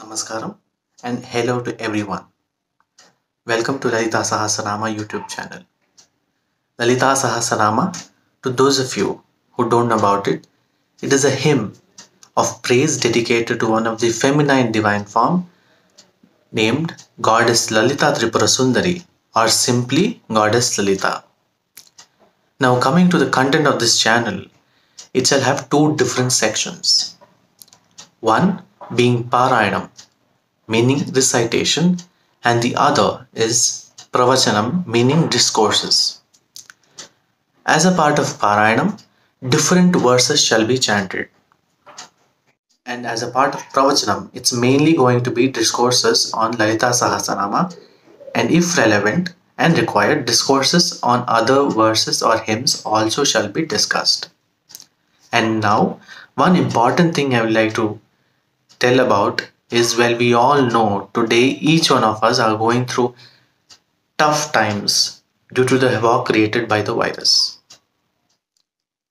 Namaskaram and hello to everyone. Welcome to Lalita Sahasranama YouTube channel. Lalita Sahasranama, to those of you who don't know about it, it is a hymn of praise dedicated to one of the feminine divine form named Goddess Lalita Tripura Sundari or simply Goddess Lalita. Now coming to the content of this channel, it shall have two different sections. One being Parayanam, meaning recitation, and the other is pravachanam, meaning discourses. As a part of Parayanam, different verses shall be chanted. And as a part of pravachanam, it's mainly going to be discourses on Lalita Sahasranama, and if relevant and required, discourses on other verses or hymns also shall be discussed. And now, one important thing I would like to tell about is, well, we all know today each one of us are going through tough times due to the havoc created by the virus.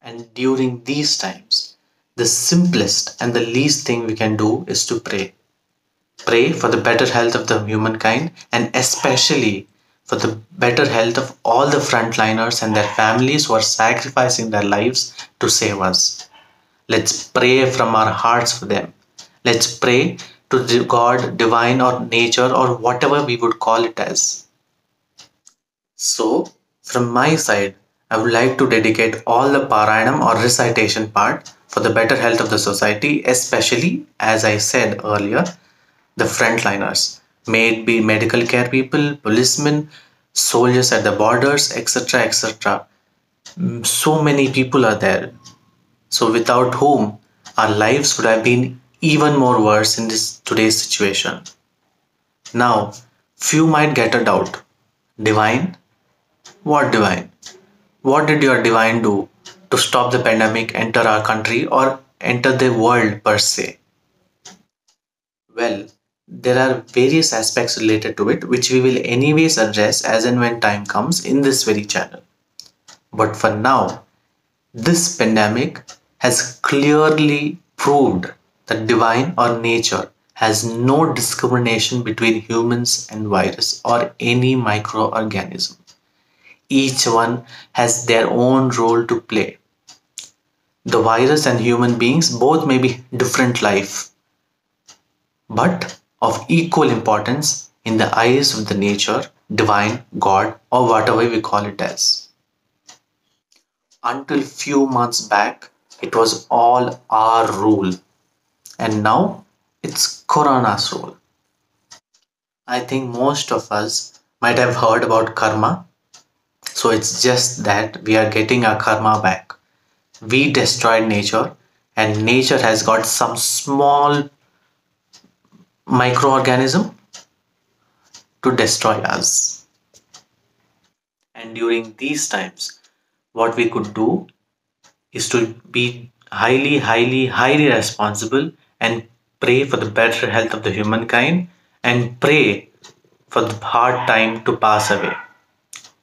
And during these times, the simplest and the least thing we can do is to pray. Pray for the better health of the humankind and especially for the better health of all the frontliners and their families who are sacrificing their lives to save us. Let's pray from our hearts for them. Let's pray to the God, divine, or nature, or whatever we would call it as. So, from my side, I would like to dedicate all the Parayanam or recitation part for the better health of the society, especially, as I said earlier, the frontliners. May it be medical care people, policemen, soldiers at the borders, etc. etc. So many people are there. So, without whom our lives would have been even more worse in this today's situation. Now, few might get a doubt. Divine? What divine? What did your divine do to stop the pandemic enter our country or enter the world per se? Well, there are various aspects related to it which we will anyways address as and when time comes in this very channel. But for now, this pandemic has clearly proved that divine or nature has no discrimination between humans and virus or any microorganism. Each one has their own role to play. The virus and human beings both may be different life, but of equal importance in the eyes of the nature, divine, God, or whatever we call it as. Until few months back, it was all our rule, and now it's Corona's rule. I think most of us might have heard about karma. So it's just that we are getting our karma back. We destroyed nature and nature has got some small microorganism to destroy us. And during these times, what we could do is to be highly responsible and pray for the better health of the humankind and pray for the hard time to pass away,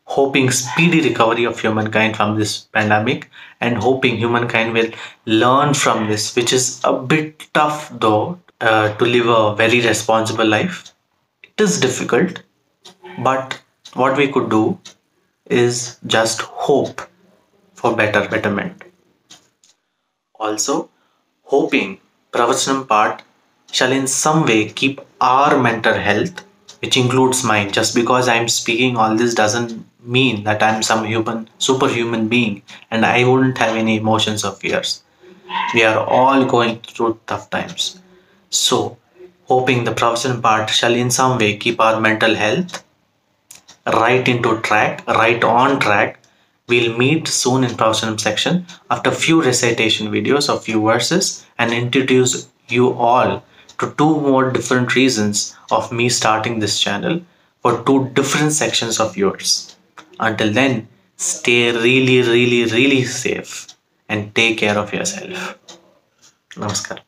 hoping speedy recovery of humankind from this pandemic and hoping humankind will learn from this, which is a bit tough though, to live a very responsible life. It is difficult, but what we could do is just hope for better betterment. Also, hoping Pravachanam part shall in some way keep our mental health, which includes mine. Just because I'm speaking all this doesn't mean that I'm some superhuman being and I wouldn't have any emotions or fears. We are all going through tough times. So, hoping the Pravachanam part shall in some way keep our mental health right on track. We'll meet soon in Pravachanam section after few recitation videos of few verses and introduce you all to two more different reasons of me starting this channel for two different sections of yours. Until then, stay really safe and take care of yourself. Namaskar.